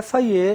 FIA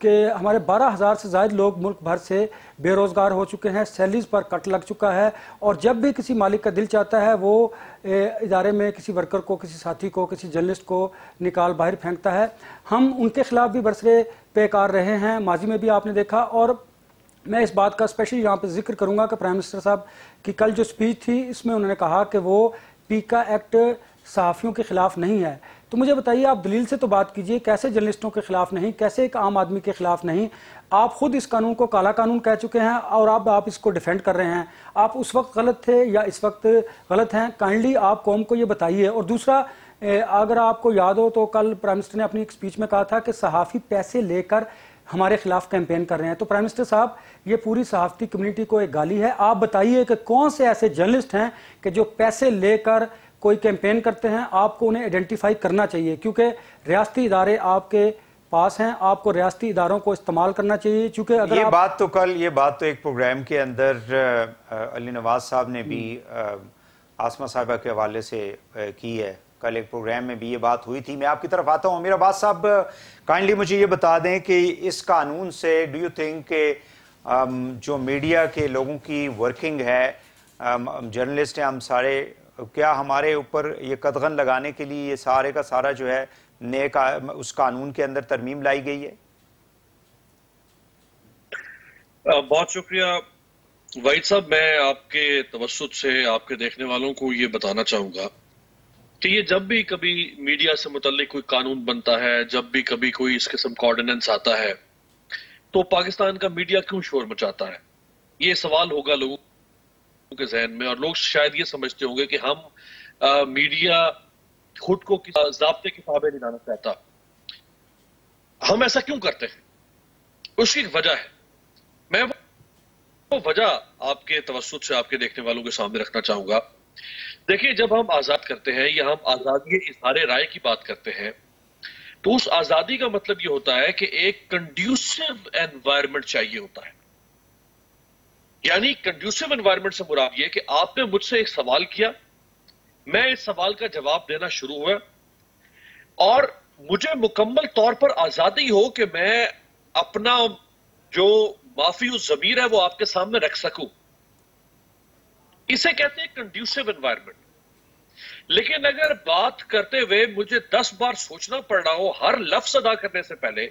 کہ ہمارے 12,000 سے زائد لوگ ملک بھر سے بے روزگار ہو چکے ہیں، سیلریز پر کٹ لگ چکا ہے، اور جب بھی کسی مالک کا دل چاہتا ہے وہ ادارے میں کسی ورکر کو، کسی ساتھی کو، کسی جرنلسٹ کو نکال باہر پھینکتا ہے۔ ہم ان کے خلاف بھی برسرے پیکار رہے ہیں، ماضی میں بھی آپ نے دیکھا، اور میں اس بات کا اسپیشلی یہاں پہ ذکر کروں گا کہ پرائم منسٹر صاحب کی کل جو سپیچ تھی اس میں انہوں نے کہا کہ وہ پیکا ایکٹ صحافیوں کے خلاف نہیں ہے۔ تو مجھے بتائیے، آپ دلیل سے تو بات کیجئے، کیسے جرنلسٹوں کے خلاف نہیں، کیسے ایک عام آدمی کے خلاف نہیں؟ آپ خود اس قانون کو کالا قانون کہہ چکے ہیں اور آپ اس کو ڈیفینڈ کر رہے ہیں۔ آپ اس وقت غلط تھے یا اس وقت غلط ہیں؟ کائنڈلی آپ قوم کو یہ بتائیے۔ اور دوسرا، اگر آپ کو یاد ہو تو کل پرائم منسٹر نے اپنی ایک سپیچ میں کہا تھا کہ صحافی پیسے لے کر ہمارے خلاف کیمپین کر رہے ہیں۔ تو پرائم منسٹر صاحب، یہ پوری صحافتی کمیونٹی کو ایک گالی ہے۔ آپ بتائیے کہ کون سے ایسے جرنلسٹ ہیں کہ جو پیسے لے کر کوئی کیمپین کرتے ہیں؟ آپ کو انہیں آئیڈینٹیفائی کرنا چاہیے، کیونکہ ریاستی ادارے آپ کے پاس ہیں، آپ کو ریاستی اداروں کو استعمال کرنا چاہیے، چونکہ اگر یہ بات تو ایک پروگرام کے اندر علی نواز صاحب نے بھی آسمہ صاحبہ کے حوالے سے کی ہے۔ کل ایک پروگرام میں بھی یہ بات ہوئی تھی۔ میں آپ کی طرف آتا ہوں، امیر عباس صاحب، کائنڈلی مجھے یہ بتا دیں کہ اس قانون سے ڈو یو تھنک کہ جو میڈیا کے لوگوں کی ورکنگ ہے، جرنلسٹ ہیں ہم سارے، کیا ہمارے اوپر یہ قدغن لگانے کے لیے یہ سارے کا سارا جو ہے نئے اس قانون کے اندر ترمیم لائی گئی ہے؟ بہت شکریہ وحید صاحب۔ میں آپ کے توسط سے آپ کے دیکھنے والوں کو یہ بتانا چاہوں گا کہ یہ جب بھی کبھی میڈیا سے متعلق کوئی قانون بنتا ہے، جب بھی کبھی کوئی اس قسم کا آرڈیننس آتا ہے، تو پاکستان کا میڈیا کیوں شور مچاتا ہے؟ یہ سوال ہوگا لوگوں کے ذہن میں، اور لوگ شاید یہ سمجھتے ہوں گے کہ ہم میڈیا خود کو ضابطے کے تابع نہیں لانا چاہتا۔ ہم ایسا کیوں کرتے ہیں؟ اس کی ایک وجہ ہے، میں وہ وجہ آپ کے توسط سے آپ کے دیکھنے والوں کے سامنے رکھنا چاہوں گا۔ دیکھیں، جب ہم آزاد کرتے ہیں یا ہم آزادی اظہار رائے کی بات کرتے ہیں تو اس آزادی کا مطلب یہ ہوتا ہے کہ ایک کنڈیوسو انوائرمنٹ چاہیے ہوتا ہے۔ یعنی کنڈیوسو انوائرمنٹ سے مراد یہ کہ آپ نے مجھ سے ایک سوال کیا، میں اس سوال کا جواب دینا شروع ہوا، اور مجھے مکمل طور پر آزادی ہو کہ میں اپنا جو معافی الضمیر ہے وہ آپ کے سامنے رکھ سکوں۔ اسے کہتے ہیں کنڈیوسو انوائرمنٹ۔ لیکن اگر بات کرتے ہوئے مجھے 10 بار سوچنا پڑ رہا ہو ہر لفظ ادا کرنے سے پہلے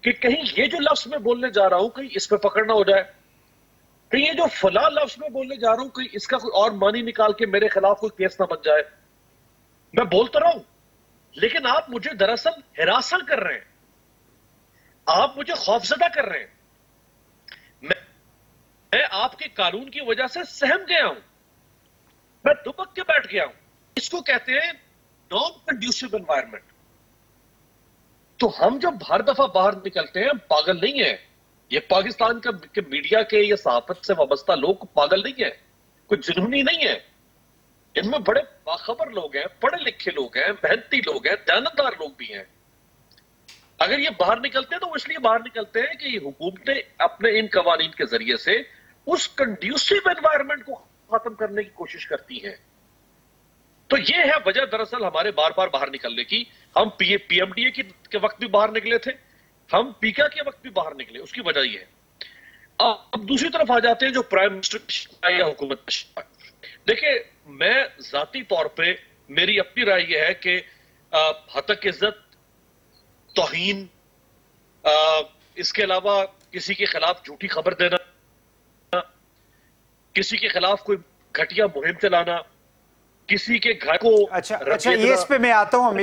کہ کہیں یہ جو لفظ میں بولنے جا رہا ہوں کہیں اس پہ پکڑ نہ ہو جائے، کہیں یہ جو فلاں لفظ میں بولنے جا رہا ہوں کہیں اس کا کوئی اور معنی نکال کے میرے خلاف کوئی کیس نہ بن جائے، میں بولتا رہا ہوں لیکن آپ مجھے دراصل ہراساں کر رہے ہیں، آپ مجھے خوفزدہ کر رہے ہیں، میں آپ کے قانون کی وجہ سے سہم گیا ہوں، میں دبک کے بیٹھ گیا ہوں۔ اس کو کہتے ہیں نان کنڈیوسو انوائرمنٹ۔ تو ہم جب ہر دفعہ باہر نکلتے ہیں، پاگل نہیں ہیں، یہ پاکستان کا میڈیا کے یا صحافت سے وابستہ لوگ پاگل نہیں ہیں، کوئی جنونی نہیں ہے، ان میں بڑے باخبر لوگ ہیں، پڑھے لکھے لوگ ہیں، محنتی لوگ ہیں، دیانتدار لوگ بھی ہیں۔ اگر یہ باہر نکلتے ہیں تو وہ اس لیے باہر نکلتے ہیں کہ یہ حکومتیں اپنے ان قوانین کے ذریعے سے اس کنڈیوسو انوائرمنٹ کو ختم کرنے کی کوشش کرتی ہیں۔ تو یہ ہے وجہ دراصل ہمارے بار بار باہر نکلنے کی۔ ہم پی ایم ڈی اے کے وقت بھی باہر نکلے تھے، ہم پیکا کے وقت بھی باہر نکلے، اس کی وجہ یہ ہے۔ اب دوسری طرف آ جاتے ہیں جو پرائم منسٹر یا حکومت کا شکایت۔ دیکھیں، میں ذاتی طور پہ میری اپنی رائے یہ ہے کہ ہتک عزت، توہین، اس کے علاوہ کسی کے خلاف جھوٹی خبر دینا، کسی کے خلاف کوئی گھٹیا مہم چلانا، کسی کے گھر کو اچھا یہ اس پہ میں آتا ہوں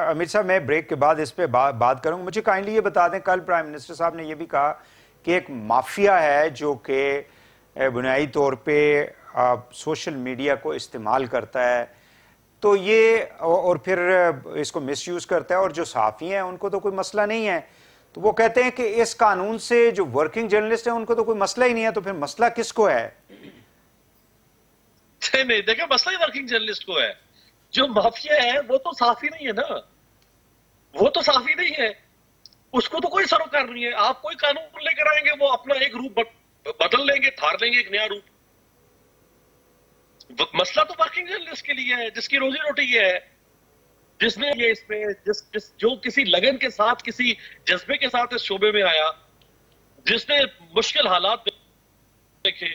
امیر صاحب، میں بریک کے بعد اس پہ بات کروں گا۔ مجھے کائنڈلی یہ بتا دیں، کل پرائم منسٹر صاحب نے یہ بھی کہا کہ ایک مافیا ہے جو کہ بنیادی طور پہ سوشل میڈیا کو استعمال کرتا ہے، تو یہ اور پھر اس کو مس یوز کرتا ہے، اور جو صحافی ہیں ان کو تو کوئی مسئلہ نہیں ہے، تو وہ کہتے ہیں کہ اس قانون سے جو ورکنگ جرنلسٹ ہیں ان کو تو کوئی مسئلہ ہی نہیں ہے، تو پھر مسئلہ کس کو ہے؟ نہیں، دیکھیں، مسئلہ ہی ورکنگ جرنلسٹ کو ہے۔ جو مافیا ہے وہ تو صحافی نہیں ہے نا، وہ تو صحافی نہیں ہے، اس کو تو کوئی سروکار نہیں ہے۔ آپ کوئی قانون لے کر آئیں گے، وہ اپنا ایک روپ بدل لیں گے، تھار لیں گے ایک نیا روپ۔ مسئلہ تو ورکنگ جرنلسٹ کے لیے ہے جس کی روزی روٹی یہ ہے۔ جس نے یہ اس میں جو کسی لگن کے ساتھ کسی جذبے کے ساتھ اس شعبے میں آیا, جس نے مشکل حالات دیکھے.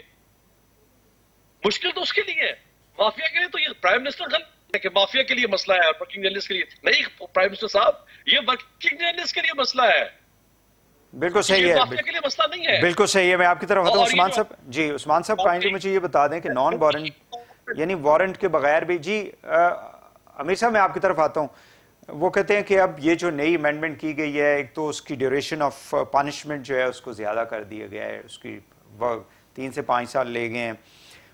مشکل تو اس کے لیے ہے, مافیا کے لیے تو یہ پرائم منسٹر غلط ہے کہ مافیا کے لیے مسئلہ ہے اور ورکنگ جرنلسٹ کے لیے نہیں. پرائم منسٹر صاحب, یہ ورکنگ جرنلسٹ کے لیے مسئلہ ہے, بالکل صحیح ہے, مافیا کے لیے مسئلہ نہیں ہے. بالکل صحیح ہے. میں آپ کی طرف آتا ہوں عثمان صاحب. جی عثمان صاحب, کائنڈلی مجھے یہ بتا دیں کہ نان وارنٹ یعنی وارنٹ کے بغیر بھی. جی امیر صاحب, میں آپ کی طرف آتا ہوں. وہ کہتے ہیں کہ اب یہ جو نئی امینڈمنٹ کی گئی ہے, ایک تو اس کی ڈیوریشن آف پنشمنٹ جو ہے اس کو زیادہ کر دیا گیا ہے, اس کی 3 سے 5 سال لے گئے ہیں,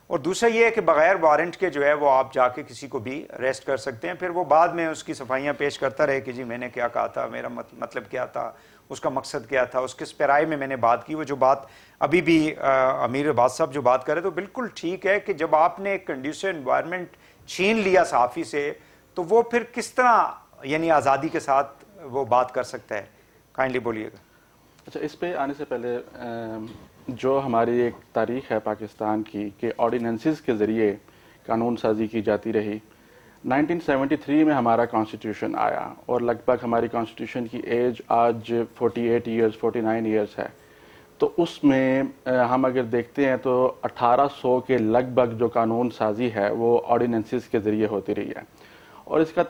اور دوسرا یہ ہے کہ بغیر وارنٹ کے جو ہے وہ آپ جا کے کسی کو بھی اریسٹ کر سکتے ہیں, پھر وہ بعد میں اس کی صفائیاں پیش کرتا رہے کہ جی میں نے کیا کہا تھا, میرا مطلب کیا تھا, اس کا مقصد کیا تھا, اس کے سپیرائی میں نے بات کی. وہ جو بات ابھی بھی امیر عباس صاحب جو بات کر رہے تو بالکل ٹھیک ہے کہ جب آپ نے ایک کنڈیوسو انوائرمنٹ چھین لیا صحافی سے, تو وہ پھر کس طرح یعنی آزادی کے ساتھ وہ بات کر سکتا ہے. کائنڈلی بولیے گا. اچھا, اس پہ آنے سے پہلے جو ہماری ایک تاریخ ہے پاکستان کی کہ آرڈیننسز کے ذریعے قانون سازی کی جاتی رہی. 1973 میں ہمارا کانسٹیٹیوشن آیا اور لگ بھگ ہماری کانسٹیٹیوشن کی ایج آج 48 ایئرز 49 ایئرز ہے. تو اس میں ہم اگر دیکھتے ہیں تو 1800 کے لگ بھگ جو قانون سازی ہے وہ آرڈیننسز کے ذریعے ہوتی رہی ہے, اور اس کا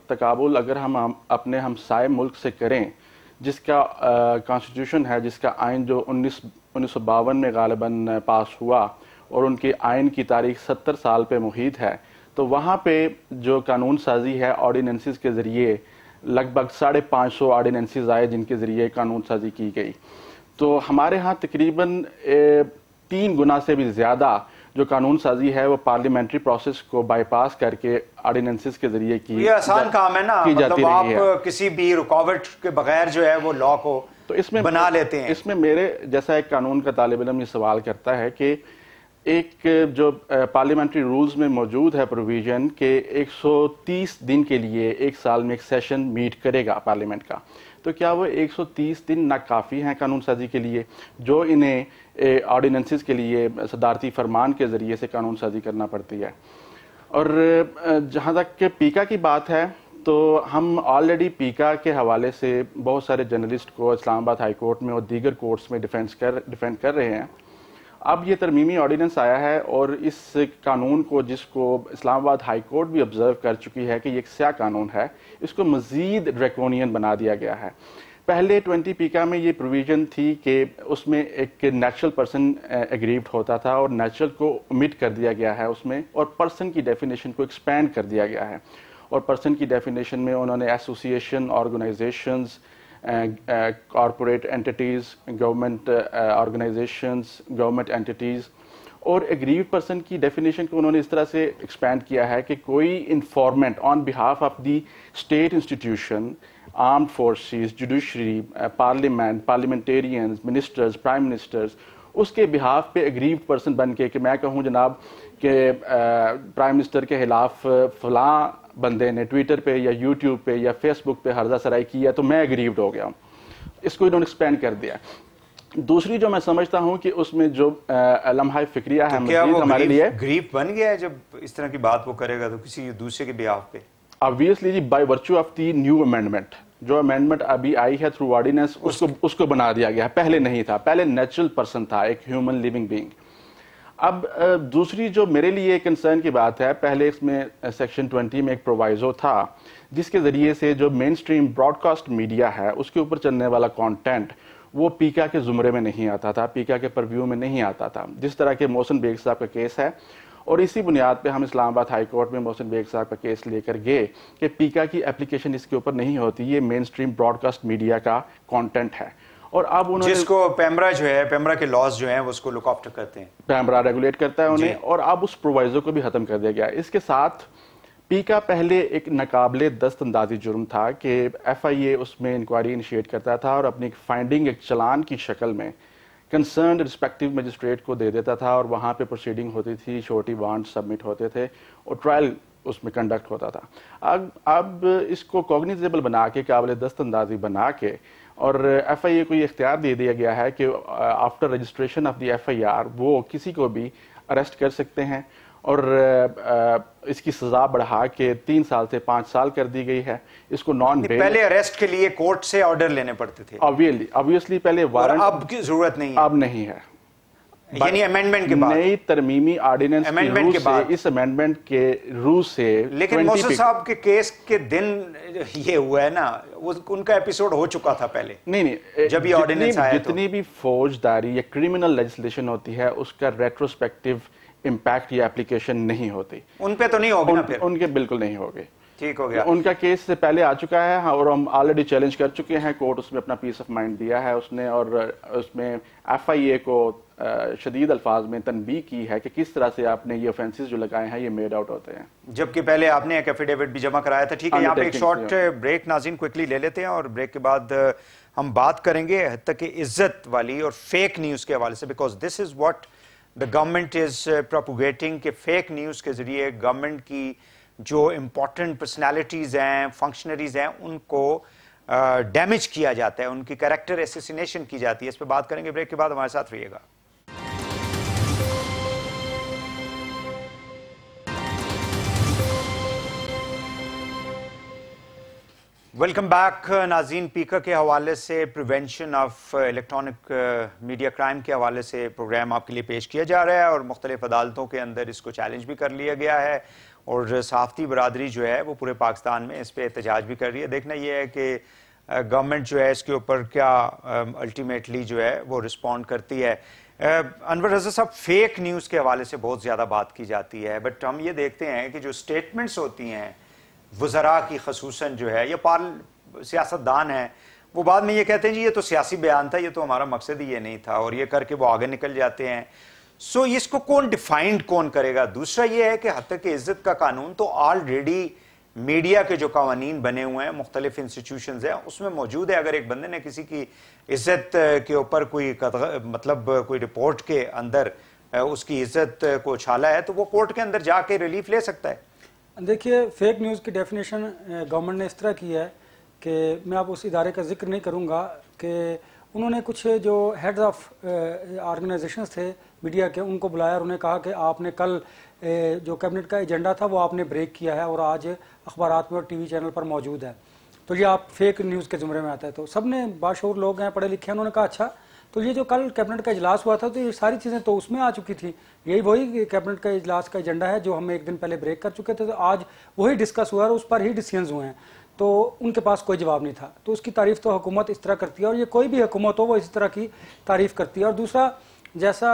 تقابل اگر ہم اپنے ہمسائے ملک سے کریں جس کا کانسٹیٹیوشن ہے, جس کا آئین جو 1952 میں غالباً پاس ہوا اور ان کے آئین کی تاریخ 70 سال پہ محیط ہے, تو وہاں پہ جو قانون سازی ہے آرڈیننسز کے ذریعے لگ بھگ 550 آرڈیننسز آئے جن کے ذریعے قانون سازی کی گئی. تو ہمارے ہاں تقریباً 3 گنا سے بھی زیادہ جو قانون سازی ہے وہ پارلیمنٹری پروسیس کو بائی پاس کر کے آرڈیننسز کے ذریعے کی. یہ آسان کام ہے نا, مطلب آپ کسی بھی رکاوٹ کے بغیر جو ہے وہ لا کو تو اس میں بنا لیتے ہیں. اس میں میرے جیسا ایک قانون کا طالب علم یہ سوال کرتا ہے کہ ایک جو پارلیمنٹری رولز میں موجود ہے پروویژن کہ 130 دن کے لیے ایک سال میں ایک سیشن میٹ کرے گا پارلیمنٹ کا, تو کیا وہ 130 دن ناکافی ہیں قانون سازی کے لیے جو انہیں آرڈیننسز کے لیے صدارتی فرمان کے ذریعے سے قانون سازی کرنا پڑتی ہے. اور جہاں تک کہ پیکا کی بات ہے تو ہم آلریڈی پیکا کے حوالے سے بہت سارے جرنلسٹ کو اسلام آباد ہائی کورٹ میں اور دیگر کورٹس میں ڈیفینڈ کر رہے ہیں. اب یہ ترمیمی آرڈیننس آیا ہے اور اس قانون کو, جس کو اسلام آباد ہائی کورٹ بھی آبزرو کر چکی ہے کہ یہ ایک سیاہ قانون ہے, اس کو مزید ڈریکونین بنا دیا گیا ہے. پہلے 20 پیکا میں یہ پروویژن تھی کہ اس میں ایک نیچرل پرسن ایگریوڈ ہوتا تھا اور نیچرل کو omit کر دیا گیا ہے اس میں, اور پرسن کی ڈیفینیشن کو ایکسپینڈ کر دیا گیا ہے. اور پرسن کی ڈیفینیشن میں انہوں نے association, organizations, corporate entities, government organizations, government entities, اور ایگریوڈ پرسن کی ڈیفینیشن کو انہوں نے اس طرح سے ایکسپینڈ کیا ہے کہ کوئی informant on behalf of the state institution, armed forces, judiciary, parliament, parliamentarians, ministers, prime ministers, اس کے بہاف پہ ایگریوڈ پرسن بن کے کہ میں کہوں جناب کہ پرائم منسٹر کے خلاف فلاں بندے نے ٹویٹر پہ یا یوٹیوب پہ یا فیس بک پہ ہرزہ سرائی کی ہے تو میں ایگریوڈ ہو گیا ہوں. اس کو انہوں نے ایکسپینڈ کر دیا. دوسری جو میں سمجھتا ہوں کہ اس میں جو لمحہ فکریہ ہے مزید ہمارے لیے گریف بن گیا ہے جب اس طرح کی بات وہ کرے گا تو کسی دوسرے کے بہاف پہ. obviously جی by virtue of the new amendment, جو امینڈمنٹ ابھی آئی ہے تھرو آرڈیننس, اس کو بنا دیا گیا ہے. پہلے نہیں تھا, پہلے نیچرل پرسن تھا, ایک ہیومن لیونگ بینگ. اب دوسری جو میرے لیے کنسرن کی بات ہے, پہلے اس میں سیکشن 20 میں ایک پرووائزو تھا جس کے ذریعے سے جو مین سٹریم براڈ کاسٹ میڈیا ہے اس کے اوپر چلنے والا کانٹینٹ وہ پیکا کے زمرے میں نہیں آتا تھا, پیکا کے پرویو میں نہیں آتا تھا, جس طرح کے محسن بیگ صاحب کا کیس ہے. اور اسی بنیاد پہ ہم اسلام آباد ہائی کورٹ میں محسن بیگ صاحب کا کیس لے کر گئے کہ پیکا کی اپلیکیشن اس کے اوپر نہیں ہوتی, یہ مین سٹریم براڈ کاسٹ میڈیا کا کانٹینٹ ہے. اور اب انہوں نے جس کو پیمرا جو ہے, پیمرا کے لاز جو ہیں وہ اس کو لک آفٹر کرتے ہیں, پیمرا ریگولیٹ کرتا ہے انہیں, اور اب اس پرووائزو کو بھی ختم کر دیا گیا. اس کے ساتھ پیکا پہلے ایک ناقابل دست اندازی جرم تھا کہ ایف آئی اے اس میں انکوائری انیشیٹ کرتا تھا اور اپنی فائنڈنگ ایک چلان کی شکل میں کنسرنڈ رسپیکٹیو مجسٹریٹ کو دے دیتا تھا, اور وہاں پہ پروسیڈنگ ہوتی تھی, شورٹی بانڈ سبمٹ ہوتے تھے اور ٹرائل اس میں کنڈکٹ ہوتا تھا. اب اس کو کوگنیزیبل بنا کے, قابل دست اندازی بنا کے, اور ایف آئی اے کو یہ اختیار دے دیا گیا ہے کہ after registration of the F I R وہ کسی کو بھی اریسٹ کر سکتے ہیں اور اس کی سزا بڑھا کے 3 سال سے 5 سال کر دی گئی ہے. اس کو نان بیل, پہلے اریسٹ کے لیے کورٹ سے آرڈر لینے پڑتے تھے, obviously پہلے وارنٹ, اب کی ضرورت نہیں ہے, اب نہیں ہے. یعنی امینڈمنٹ کے بعد, نئی ترمیمی آرڈیننس امینڈمنٹ کے بعد, اس امینڈمنٹ کے روح سے. لیکن موسیٰ صاحب کے کیس کے دن یہ ہوا ہے نا, ان کا ایپیسوڈ ہو چکا تھا پہلے. نہیں, جب یہ آرڈیننس آیا, جتنی بھی فوجداری یا کرمنل لیجسلیشن ہوتی ہے اس کا ریٹروسپیکٹیو امپیکٹ یا اپلیکیشن نہیں ہوتی. ان پہ تو نہیں ہوگی نا پھر, ان کے بالکل نہیں ہوگے. ٹھیک ہو گیا. ان کا کیس سے پہلے آ چکا ہے اور ہم آلریڈی چیلنج کر چکے ہیں. کورٹ اس میں اپنا پیس آف مائنڈ دیا ہے اس نے, اور اس میں ایف آئی اے کو شدید الفاظ میں تنبیہ کی ہے کہ کس طرح سے آپ نے یہ آفینسز جو لگائے ہیں یہ میڈ آؤٹ ہوتے ہیں, جبکہ پہلے آپ نے ایک ایفیڈیوٹ بھی جمع کرایا تھا. ٹھیک ہے, یہاں پہ ایک شارٹ بریک ناظرین کوئکلی لے لیتے ہیں, اور بریک کے بعد ہم بات کریں گے حتیٰ کہ عزت والی اور فیک نیوز کے حوالے سے, because this is what the government is propagating, کہ فیک نیوز کے ذریعے گورنمنٹ کی جو امپورٹنٹ پرسنالٹیز ہیں, فنکشنریز ہیں, ان کو ڈیمیج کیا جاتا ہے, ان کی کریکٹر اسیسینیشن کی جاتی ہے. اس پہ بات کریں گے بریک کے بعد, ہمارے ساتھ رہیے گا. ویلکم بیک ناظرین. پیکا کے حوالے سے, prevention of electronic media crime کے حوالے سے پروگرام آپ کے لیے پیش کیا جا رہا ہے, اور مختلف عدالتوں کے اندر اس کو چیلنج بھی کر لیا گیا ہے, اور صحافتی برادری جو ہے وہ پورے پاکستان میں اس پہ احتجاج بھی کر رہی ہے. دیکھنا یہ ہے کہ گورنمنٹ جو ہے اس کے اوپر کیا الٹیمیٹلی جو ہے وہ رسپونڈ کرتی ہے. انور رضا صاحب, فیک نیوز کے حوالے سے بہت زیادہ بات کی جاتی ہے, بٹ ہم یہ دیکھتے ہیں کہ جو سٹیٹمنٹس ہوتی ہیں وزراء کی خصوصاً جو ہے, یا سیاستدان ہیں, وہ بعد میں یہ کہتے ہیں جی یہ تو سیاسی بیان تھا, یہ تو ہمارا مقصد ہی یہ نہیں تھا, اور یہ کر کے وہ آگے نکل جاتے ہیں. سو اس کو کون ڈیفائنڈ کون کرے گا؟ دوسرا یہ ہے کہ حتیٰ کہ عزت کا قانون تو آلریڈی میڈیا کے جو قوانین بنے ہوئے ہیں, مختلف انسٹیٹیوشنز ہیں, اس میں موجود ہے. اگر ایک بندے نے کسی کی عزت کے اوپر کوئی مطلب کوئی رپورٹ کے اندر اس کی عزت کو اچھالا ہے, تو وہ کورٹ کے اندر جا کے ریلیف لے سکتا ہے. دیکھیے, فیک نیوز کی ڈیفینیشن گورنمنٹ نے اس طرح کی ہے کہ میں آپ اس ادارے کا ذکر نہیں کروں گا, کہ انہوں نے کچھ جو ہیڈز آف آرگنائزیشنز تھے میڈیا کے, ان کو بلایا اور انہیں کہا کہ آپ نے کل جو کیبنٹ کا ایجنڈا تھا وہ آپ نے بریک کیا ہے, اور آج اخبارات میں اور ٹی وی چینل پر موجود ہے, تو یہ آپ فیک نیوز کے زمرے میں آتا ہے. تو سب نے, باشعور لوگ ہیں, پڑھے لکھے ہیں, انہوں نے کہا اچھا تو یہ جو کل کیبنٹ کا اجلاس ہوا تھا تو یہ ساری چیزیں تو اس میں آ چکی تھی, یہی وہی کیبنٹ کا اجلاس کا ایجنڈا ہے جو ہم ایک دن پہلے بریک کر چکے تھے, تو آج وہی ڈسکس ہوا اور اس پر ہی ڈیسیژنز ہوئے ہیں. تو ان کے پاس کوئی جواب نہیں تھا. تو اس کی تعریف تو حکومت اس طرح کرتی ہے, اور یہ کوئی بھی حکومت ہو وہ اس طرح کی تعریف کرتی ہے. اور دوسرا, جیسا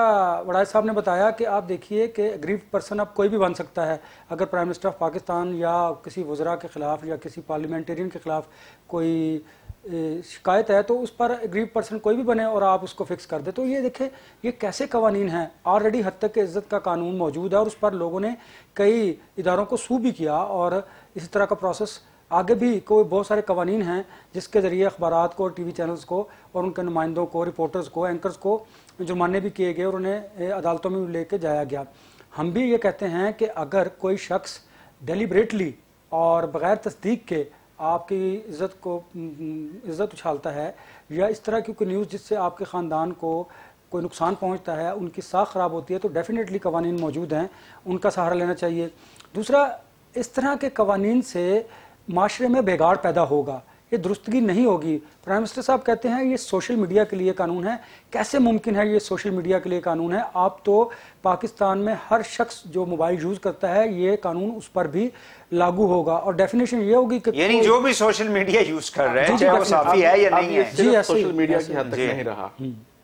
وڑائے صاحب نے بتایا کہ آپ دیکھیے کہ اگریوڈ پرسن اب کوئی بھی بن سکتا ہے. اگر پرائم منسٹر آف پاکستان یا کسی وزراء کے خلاف یا کسی پارلیمنٹرین کے خلاف کوئی شکایت ہے تو اس پر اگریوڈ پرسن کوئی بھی بنے اور آپ اس کو فکس کر دیں. تو یہ دیکھیں یہ کیسے قوانین ہیں, آلریڈی حد تک کہ عزت کا قانون موجود ہے, اور اس پر لوگوں نے کئی اداروں کو سو بھی کیا, اور اسی طرح کا پروسیس آگے بھی کوئی بہت سارے قوانین ہیں جس کے ذریعے اخبارات کو, ٹی وی چینلز کو اور ان کے نمائندوں کو, رپورٹرز کو, اینکرز کو جرمانے بھی کیے گئے اور انہیں عدالتوں میں لے کے جایا گیا. ہم بھی یہ کہتے ہیں کہ اگر کوئی شخص ڈیلیبریٹلی اور بغیر تصدیق کے آپ کی عزت اچھالتا ہے, یا اس طرح کی کوئی نیوز جس سے آپ کے خاندان کو کوئی نقصان پہنچتا ہے, ان کی ساکھ خراب ہوتی ہے, تو ڈیفینیٹلی قوانین موجود ہیں, ان کا سہارا لینا چاہیے. دوسرا, اس طرح کے قوانین سے معاشرے میں بگاڑ پیدا ہوگا, یہ درستگی نہیں ہوگی. پرائم منسٹر صاحب کہتے ہیں یہ سوشل میڈیا کے لیے قانون ہے. کیسے ممکن ہے یہ سوشل میڈیا کے لیے قانون ہے؟ آپ تو پاکستان میں ہر شخص جو موبائل یوز کرتا ہے یہ قانون اس پر بھی لاگو ہوگا, اور ڈیفینیشن یہ ہوگی کہ یعنی جو بھی سوشل میڈیا یوز کر رہے ہیں چاہے وہ صحافی ہے یا نہیں ہے, جی سوشل میڈیا کی حد تک نہیں رہا,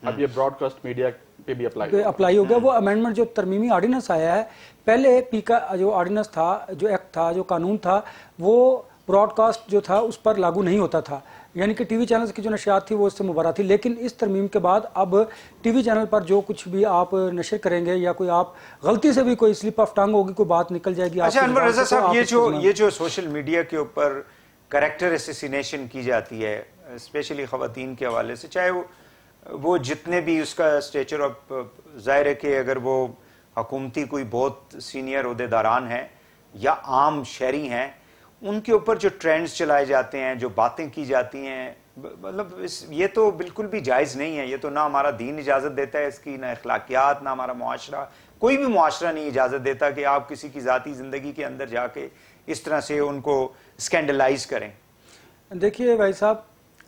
اب یہ براڈ کاسٹ میڈیا پہ بھی اپلائی ہو گیا. وہ امینڈمنٹ جو ترمیمی آرڈیننس آیا ہے, پہلے پیکا جو آرڈیننس تھا, جو ایکٹ تھا, جو قانون تھا, وہ براڈ کاسٹ جو تھا اس پر لاگو نہیں ہوتا تھا, یعنی کہ ٹی وی چینلز کی جو نشریات تھی وہ اس سے مبرہ تھی. لیکن اس ترمیم کے بعد اب ٹی وی چینل پر جو کچھ بھی آپ نشر کریں گے, یا کوئی آپ غلطی سے بھی کوئی سلپ آف ٹنگ ہوگی, کوئی بات نکل جائے گی. اچھا انور رضا صاحب, یہ جو سوشل میڈیا کے اوپر کریکٹر اسیسینیشن کی جاتی ہے اسپیشلی خواتین کے حوالے سے, چاہے وہ جتنے بھی اس کا اسٹیچر آف, ظاہر ہے کہ اگر وہ حکومتی کوئی بہت سینئر عہدیداران ہیں یا عام شہری ہیں, ان کے اوپر جو ٹرینڈز چلائے جاتے ہیں, جو باتیں کی جاتی ہیں, مطلب یہ تو بالکل بھی جائز نہیں ہے. یہ تو نہ ہمارا دین اجازت دیتا ہے اس کی, نہ اخلاقیات, نہ ہمارا معاشرہ, کوئی بھی معاشرہ نہیں اجازت دیتا کہ آپ کسی کی ذاتی زندگی کے اندر جا کے اس طرح سے ان کو اسکینڈلائز کریں. دیکھیے بھائی صاحب،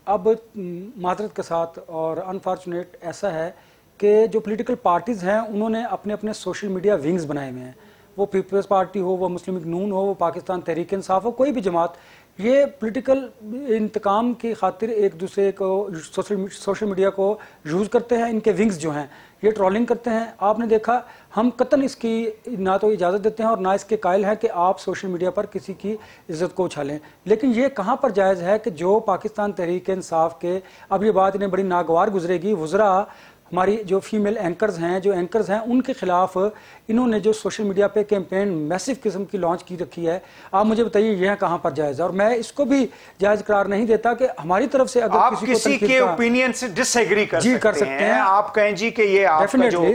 اب معذرت کے ساتھ اور انفارچونیٹ ایسا ہے کہ جو پولیٹیکل پارٹیز ہیں انہوں نے اپنے اپنے سوشل میڈیا ونگز بنائے ہوئے ہیں. وہ پیپلز پارٹی ہو، وہ مسلم لیگ نون ہو، وہ پاکستان تحریک انصاف ہو، کوئی بھی جماعت، یہ پولیٹیکل انتقام کی خاطر ایک دوسرے کو سوشل میڈیا کو یوز کرتے ہیں. ان کے ونگز جو ہیں یہ ٹرولنگ کرتے ہیں. آپ نے دیکھا، ہم قطعاً اس کی نہ تو اجازت دیتے ہیں اور نہ اس کے قائل ہیں کہ آپ سوشل میڈیا پر کسی کی عزت کو اچھالیں. لیکن یہ کہاں پر جائز ہے کہ جو پاکستان تحریک انصاف کے، اب یہ بات انہیں بڑی ناگوار گزرے گی، وزراء ہماری جو فیمیل اینکرز ہیں، جو اینکرز ہیں، ان کے خلاف انہوں نے جو سوشل میڈیا پہ کیمپین میسو قسم کی لانچ کی رکھی ہے. آپ مجھے بتائیے یہ کہاں پر جائز ہے؟ اور میں اس کو بھی جائز قرار نہیں دیتا کہ ہماری طرف سے اگر آپ کسی کے اوپینین سے ڈس ایگری کر سکتے ہیں، آپ کہیں جی کہ یہ آپ کا جو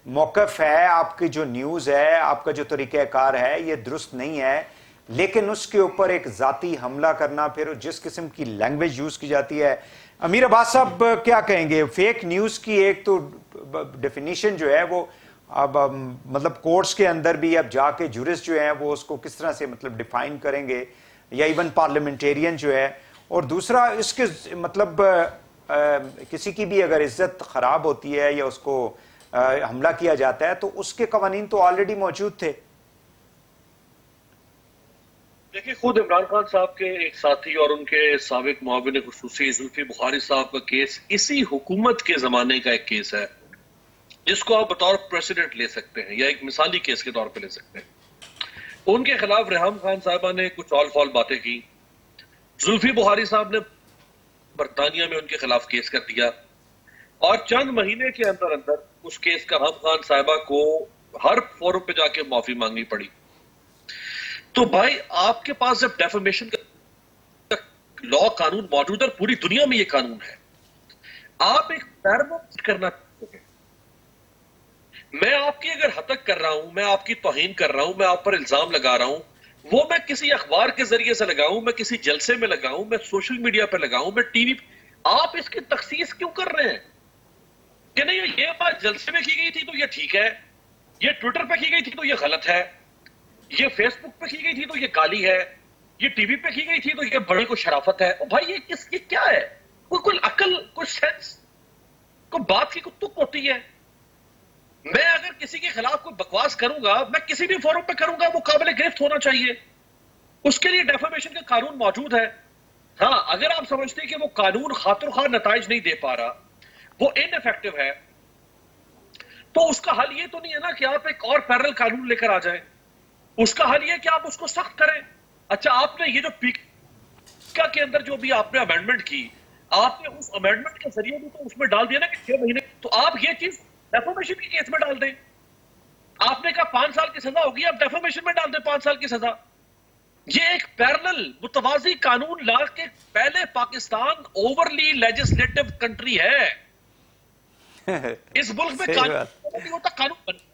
موقف ہے، آپ کی جو نیوز ہے، آپ کا جو طریقہ کار ہے یہ درست نہیں ہے، لیکن اس کے اوپر ایک ذاتی حملہ کرنا، پھر جس قسم کی لینگویج یوز کی جاتی ہے. امیر عباس صاحب کیا کہیں گے؟ فیک نیوز کی ایک تو ڈیفینیشن جو ہے وہ اب مطلب کورٹس کے اندر بھی اب جا کے جورسٹ جو ہیں وہ اس کو کس طرح سے مطلب ڈیفائن کریں گے، یا ایون پارلیمنٹیرین جو ہے. اور دوسرا اس کے مطلب کسی کی بھی اگر عزت خراب ہوتی ہے یا اس کو حملہ کیا جاتا ہے تو اس کے قوانین تو آلریڈی موجود تھے. دیکھیں، خود عمران خان صاحب کے ایک ساتھی اور ان کے سابق معاون خصوصی زلفی بخاری صاحب کا کیس اسی حکومت کے زمانے کا ایک کیس ہے جس کو آپ بطور پریسیڈنٹ لے سکتے ہیں یا ایک مثالی کیس کے طور پہ لے سکتے ہیں. ان کے خلاف ریحام خان صاحبہ نے کچھ آل فال باتیں کی، زلفی بخاری صاحب نے برطانیہ میں ان کے خلاف کیس کر دیا، اور چند مہینے کے اندر اندر اس کیس کا ریحام خان صاحبہ کو ہر فورم پہ جا کے معافی مانگنی پڑی. تو بھائی آپ کے پاس جب ڈیفیمیشن کا لا قانون موجود ہے، پوری دنیا میں یہ قانون ہے، آپ ایک پیرامنٹ کرنا چاہتے ہیں. میں آپ کی اگر حتک کر رہا ہوں، میں آپ کی توہین کر رہا ہوں، میں آپ پر الزام لگا رہا ہوں، وہ میں کسی اخبار کے ذریعے سے لگاؤں، میں کسی جلسے میں لگاؤں، میں سوشل میڈیا پہ لگاؤں، میں ٹی وی پہ، آپ اس کی تخصیص کیوں کر رہے ہیں کہ نہیں یہ بات جلسے میں کی گئی تھی تو یہ ٹھیک ہے، یہ ٹویٹر پہ کی گئی تھی تو یہ غلط ہے، یہ فیس بک پہ کی گئی تھی تو یہ گالی ہے، یہ ٹی وی پہ کی گئی تھی تو یہ بڑی کوئی شرافت ہے. بھائی یہ کیا ہے؟ کوئی عقل، کوئی سینس، کوئی بات کی کتک ہوتی ہے؟ میں اگر کسی کے خلاف کوئی بکواس کروں گا، میں کسی بھی فورم پہ کروں گا، وہ قابل گرفت ہونا چاہیے. اس کے لیے ڈیفیمیشن کا قانون موجود ہے. ہاں، اگر آپ سمجھتے ہیں کہ وہ قانون خاطر خواہ نتائج نہیں دے پا رہا، وہ ان ایفیکٹو ہے، تو اس کا حل یہ تو نہیں ہے نا کہ آپ ایک اور پیرل قانون لے کر آ جائیں. اس کا حل یہ کہ آپ اس کو سخت کریں. اچھا، آپ نے یہ جو پیکا کے اندر جو بھی آپ نے امینڈمنٹ کی، آپ نے اس امینڈمنٹ کے ذریعے بھی تو اس میں ڈال دیا نا کہ 6 مہینے، تو آپ یہ چیز ڈیفیمیشن کی کیس میں ڈال دیں. آپ نے کہا 5 سال کی سزا ہوگی، آپ ڈیفیمیشن میں ڈال دیں 5 سال کی سزا. یہ ایک پیرلل متوازی قانون لا کے پہلے پاکستان اوورلی لیجسلیٹو کنٹری ہے. اس ملک میں قانون ہوتا، قانون بنتا.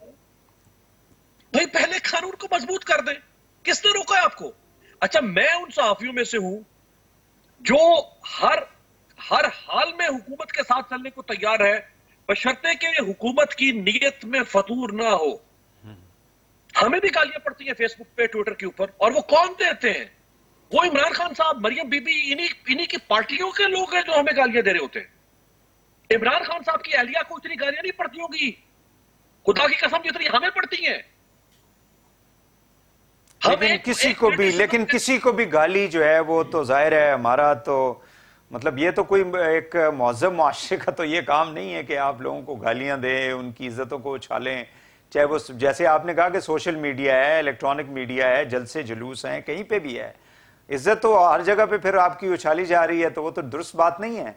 بھائی پہلے قانون کو مضبوط کر دیں. کس نے روکا ہے آپ کو؟ اچھا، میں ان صحافیوں میں سے ہوں جو ہر حال میں حکومت کے ساتھ چلنے کو تیار ہے، بشرطے کہ حکومت کی نیت میں فطور نہ ہو. ہمیں بھی گالیاں پڑتی ہیں فیس بک پہ، ٹویٹر کے اوپر، اور وہ کون دیتے ہیں؟ وہ عمران خان صاحب، مریم بی بی، انہی کی پارٹیوں کے لوگ ہیں جو ہمیں گالیاں دے رہے ہوتے ہیں. عمران خان صاحب کی اہلیہ کو اتنی گالیاں نہیں پڑتی ہوں گی، خدا کی قسم جتنی ہمیں پڑتی ہیں. لیکن کسی کو بھی گالی جو ہے وہ تو ظاہر ہے ہمارا تو مطلب یہ تو کوئی ایک مہذب معاشرے کا تو یہ کام نہیں ہے کہ آپ لوگوں کو گالیاں دیں، ان کی عزتوں کو اچھالیں. چاہے وہ جیسے آپ نے کہا کہ سوشل میڈیا ہے، الیکٹرانک میڈیا ہے، جلسے جلوس ہیں، کہیں پہ بھی ہے، عزت تو ہر جگہ پہ پھر آپ کی اچھالی جا رہی ہے، تو وہ تو درست بات نہیں ہے.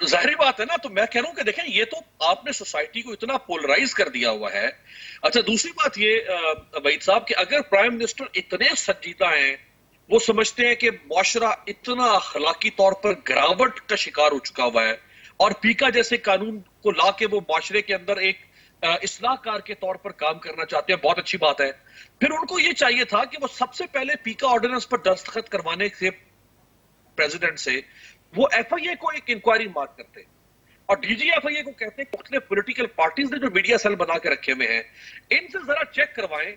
ظاہری بات ہے نا. تو میں کہہ رہا ہوں کہ دیکھیں، یہ تو آپ نے سوسائٹی کو اتنا پولرائز کر دیا ہوا ہے. اچھا، دوسری بات یہ وحید صاحب کہ اگر پرائم منسٹر اتنے سنجیدہ ہیں، وہ سمجھتے ہیں کہ معاشرہ اتنا اخلاقی طور پر گراوٹ کا شکار ہو چکا ہوا ہے، اور پیکا جیسے قانون کو لا کے وہ معاشرے کے اندر ایک اصلاح کار کے طور پر کام کرنا چاہتے ہیں، بہت اچھی بات ہے. پھر ان کو یہ چاہیے تھا کہ وہ سب سے پہلے پیکا آرڈیننس پر دستخط کروانے سے پریزیڈنٹ سے وہ ایف آئی اے کو ایک انکوائری مارک کرتے. اور DGFIA کو کہتے ہیں مختلف پولیٹیکل پارٹیز نے جو میڈیا سیل بنا کے رکھے ہوئے ہیں، ان سے ذرا چیک کروائیں،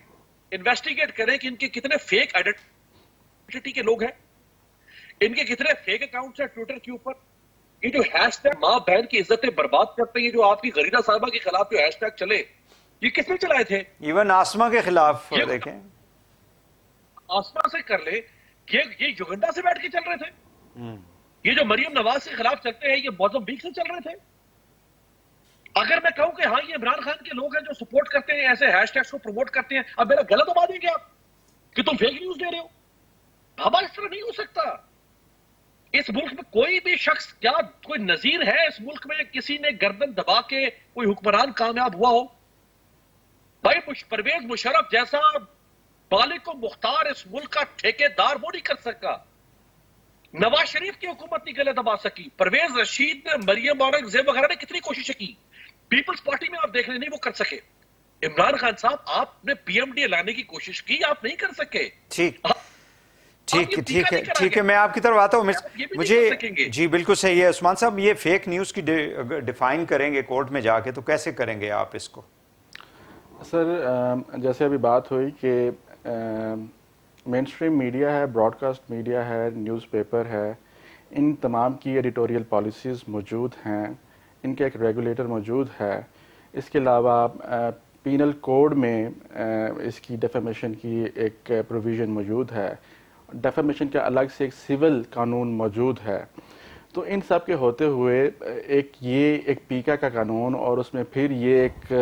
انویسٹیگیٹ کریں کہ ان کے کتنے فیک آئیڈینٹی کے لوگ ہیں، ان کے کتنے فیک اکاؤنٹس ہیں ٹویٹر کے اوپر. یہ جو ہیش ٹیگ ماں بہن کی عزتیں برباد کرتے ہیں، جو آپ کی غریدہ صاحبہ کے خلاف جو ہیش ٹیگ چلے، یہ کس نے چلائے تھے؟ ایون آسما کے خلاف دیکھیں، آسما سے کر لے، یہ یوگنڈا سے بیٹھ کے چل رہے تھے. یہ جو مریم نواز کے خلاف چلتے ہیں، یہ موزمبیق سے چل رہے تھے. اگر میں کہوں کہ ہاں یہ عمران خان کے لوگ ہیں جو سپورٹ کرتے ہیں، ایسے ہیش ٹیگس کو پروموٹ کرتے ہیں، اب میرا گلا دبا دیں گے آپ کہ تم فیک نیوز دے رہے ہو؟ ہمارا اس طرح نہیں ہو سکتا. اس ملک میں کوئی بھی شخص، کیا کوئی نظیر ہے اس ملک میں کسی نے گردن دبا کے کوئی حکمران کامیاب ہوا ہو؟ بھائی پرویز مشرف جیسا بالغ و مختار اس ملک کا ٹھیکیدار وہ نہیں کر سکا. نواز شریف کی حکومت نہیں گلے دبا سکی. پرویز رشید نے، مریم اورنگزیب وغیرہ نے کتنی کوششیں کی. پیپلز پارٹی میں آپ دیکھ رہے نہیں وہ کر سکے. عمران خان صاحب آپ نے PMD لانے کی کوشش کی، آپ نہیں کر سکے. ٹھیک ہے، میں آپ کی طرف آتا ہوں. مجھے جی بالکل صحیح ہے عثمان صاحب، یہ فیک نیوز کی ڈیفائن کریں گے کورٹ میں جا کے تو کیسے کریں گے آپ اس کو؟ سر جیسے ابھی بات ہوئی کہ مین سٹریم میڈیا ہے، براڈ کاسٹ میڈیا ہے، نیوز پیپر ہے، ان تمام کی ایڈیٹوریل پالیسیز موجود ہیں، ان کا ایک ریگولیٹر موجود ہے. اس کے علاوہ پینل کوڈ میں اس کی ڈیفیمیشن کی ایک پروویژن موجود ہے. ڈیفیمیشن کا الگ سے ایک سول قانون موجود ہے. تو ان سب کے ہوتے ہوئے ایک پیکا کا قانون اور اس میں پھر یہ ایک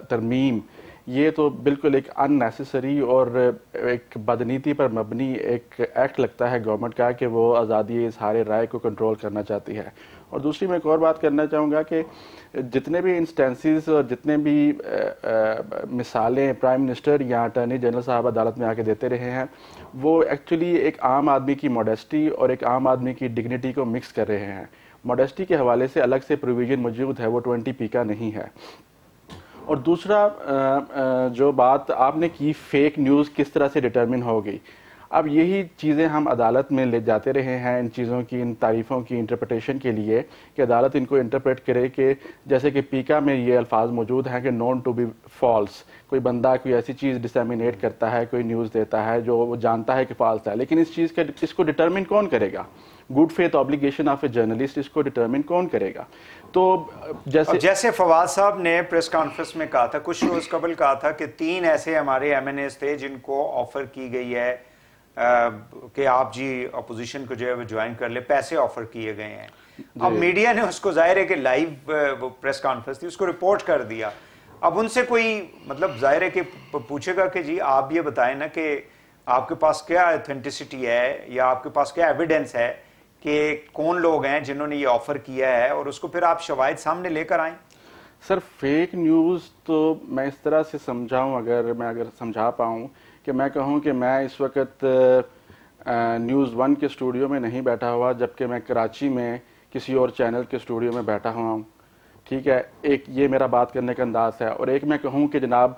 ترمیم، یہ تو بالکل ایک ان نیسیسری اور ایک بدنیتی پر مبنی ایک ایکٹ لگتا ہے گورنمنٹ کا کہ وہ آزادی اظہار رائے کو کنٹرول کرنا چاہتی ہے. اور دوسری میں ایک اور بات کرنا چاہوں گا کہ جتنے بھی انسٹینسز اور جتنے بھی مثالیں پرائم منسٹر یا اٹارنی جنرل صاحب عدالت میں آ کے دیتے رہے ہیں، وہ ایکچولی ایک عام آدمی کی موڈیسٹی اور ایک عام آدمی کی ڈگنیٹی کو مکس کر رہے ہیں. موڈیسٹی کے حوالے سے الگ سے پروویژن موجود ہے، وہ 20 پیکا نہیں ہے. اور دوسرا جو بات آپ نے کی فیک نیوز کس طرح سے ڈٹرمن ہوگی، اب یہی چیزیں ہم عدالت میں لے جاتے رہے ہیں ان چیزوں کی، ان تعریفوں کی انٹرپریٹیشن کے لیے کہ عدالت ان کو انٹرپریٹ کرے کہ جیسے کہ پیکا میں یہ الفاظ موجود ہیں کہ نون ٹو بی فالس. کوئی بندہ کوئی ایسی چیز ڈسیمینیٹ کرتا ہے، کوئی نیوز دیتا ہے جو وہ جانتا ہے کہ فالس ہے، لیکن اس کو ڈٹرمن کون کرے گا؟ Good faith obligation of a journalist, اس کو ڈٹرمن کون کرے گا؟ تو جیسے فواد صاحب نے پریس کانفرنس میں کہا تھا، کچھ روز قبل کہا تھا کہ 3 ایسے ہمارے MNAs تھے جن کو آفر کی گئی ہے کہ آپ جی اپوزیشن کو جو ہے وہ جوائن کر لے، پیسے آفر کیے گئے ہیں. اب میڈیا نے اس کو ظاہر ہے کہ لائیو پریس کانفرنس تھی، اس کو رپورٹ کر دیا. اب ان سے کوئی مطلب ظاہر ہے کہ پوچھے گا کہ جی آپ یہ بتائیں نا کہ آپ کے پاس کیا ایتھینٹسٹی ہے یا آپ کے پاس کیا ایویڈنس ہے کہ کون لوگ ہیں جنہوں نے یہ آفر کیا ہے، اور اس کو پھر آپ شواہد سامنے لے کر آئیں. سر فیک نیوز تو میں اس طرح سے سمجھاؤں، اگر سمجھا پاؤں کہ میں کہوں کہ میں اس وقت نیوز 1 کے اسٹوڈیو میں نہیں بیٹھا ہوا، جبکہ میں کراچی میں کسی اور چینل کے اسٹوڈیو میں بیٹھا ہوا ہوں. ٹھیک ہے، ایک یہ میرا بات کرنے کا انداز ہے. اور ایک میں کہوں کہ جناب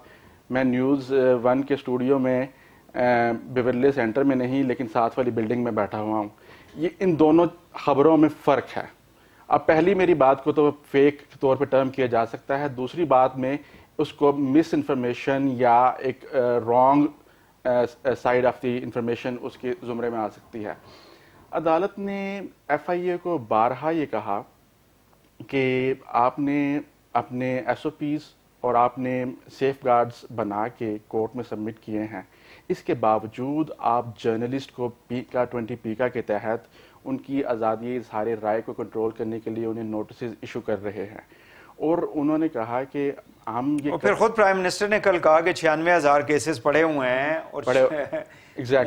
میں نیوز 1 کے اسٹوڈیو میں بیورلی سینٹر میں نہیں لیکن ساتھ والی بلڈنگ میں بیٹھا ہوا ہوں. یہ ان دونوں خبروں میں فرق ہے. اب پہلی میری بات کو تو فیک طور پہ ٹرم کیا جا سکتا ہے، دوسری بات میں اس کو مس انفارمیشن یا ایک wrong side of the information اس کے زمرے میں آ سکتی ہے. عدالت نے FIA کو بارہا یہ کہا کہ آپ نے اپنے SOPs اور آپ نے سیف گارڈز بنا کے کورٹ میں سبمٹ کیے ہیں، اس کے باوجود آپ جرنلسٹ کو پیکا 20 پیکا کے تحت ان کی آزادی اظہار رائے کو کنٹرول کرنے کے لیے انہیں نوٹسز ایشو کر رہے ہیں. اور انہوں نے کہا کہ ہم یہ پھر خود پرائم منسٹر نے کل کہا کہ 96,000 کیسز پڑے ہوئے ہیں اور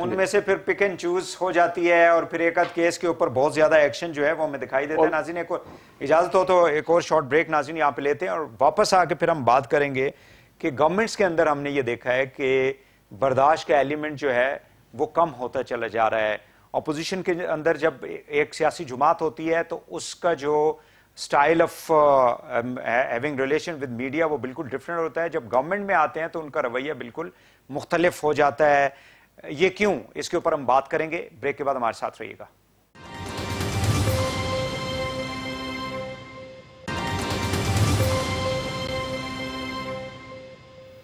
ان میں سے پھر پک اینڈ چوز ہو جاتی ہے اور پھر ایک آدھ کیس کے اوپر بہت زیادہ ایکشن جو ہے وہ ہمیں دکھائی دیتا ہے. ناظرین ایک اور اجازت ہو تو ایک اور شارٹ بریک ناظرین یہاں پہ لیتے ہیں اور واپس آ کے پھر ہم بات کریں گے کہ گورنمنٹس کے اندر ہم نے یہ دیکھا ہے کہ برداشت کا ایلیمنٹ جو ہے وہ کم ہوتا چلا جا رہا ہے. اپوزیشن کے اندر جب ایک سیاسی جماعت ہوتی ہے تو اس کا جو style of having relation with media وہ بالکل ڈفرینٹ ہوتا ہے. جب گورنمنٹ میں آتے ہیں تو ان کا رویہ بالکل مختلف ہو جاتا ہے. یہ کیوں؟ اس کے اوپر ہم بات کریں گے. بریک کے بعد ہمارے ساتھ رہیے گا.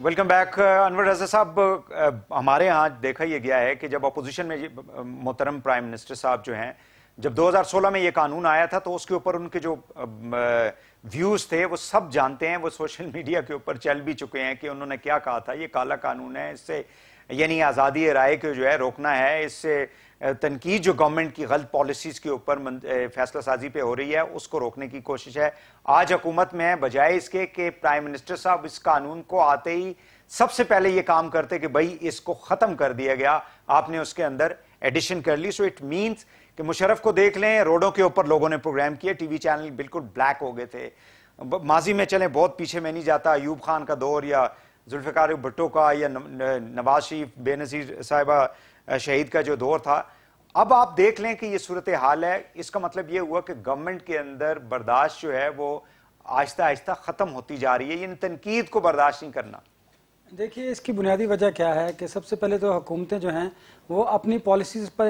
ویلکم بیک انور رضا صاحب. ہمارے ہاں دیکھا یہ گیا ہے کہ جب اپوزیشن میں محترم پرائم منسٹر صاحب جو ہیں, جب 2016 میں یہ قانون آیا تھا تو اس کے اوپر ان کے جو ویوز تھے وہ سب جانتے ہیں, وہ سوشل میڈیا کے اوپر چل بھی چکے ہیں کہ انہوں نے کیا کہا تھا. یہ کالا قانون ہے, اس سے یعنی آزادی رائے کو جو ہے روکنا ہے, اس سے تنقید جو گورنمنٹ کی غلط پالیسیز کے اوپر فیصلہ سازی پہ ہو رہی ہے اس کو روکنے کی کوشش ہے. آج حکومت میں ہے, بجائے اس کے کہ پرائم منسٹر صاحب اس قانون کو آتے ہی سب سے پہلے یہ کام کرتے کہ بھائی اس کو ختم کر دیا گیا, آپ نے اس کے اندر ایڈیشن کر لی. سو اٹ مینز کہ مشرف کو دیکھ لیں, روڈوں کے اوپر لوگوں نے پروگرام کیے, ٹی وی چینل بالکل بلیک ہو گئے تھے. ماضی میں چلیں, بہت پیچھے میں نہیں جاتا, ایوب خان کا دور یا ذوالفقار بھٹو کا یا نواز شریف بے نظیر صاحبہ شہید کا جو دور تھا, اب آپ دیکھ لیں کہ یہ صورتحال ہے. اس کا مطلب یہ ہوا کہ گورنمنٹ کے اندر برداشت جو ہے وہ آہستہ آہستہ ختم ہوتی جا رہی ہے. یہ تنقید کو برداشت نہیں کرنا. دیکھیے اس کی بنیادی وجہ کیا ہے کہ سب سے پہلے تو حکومتیں جو ہیں وہ اپنی پالیسیز پر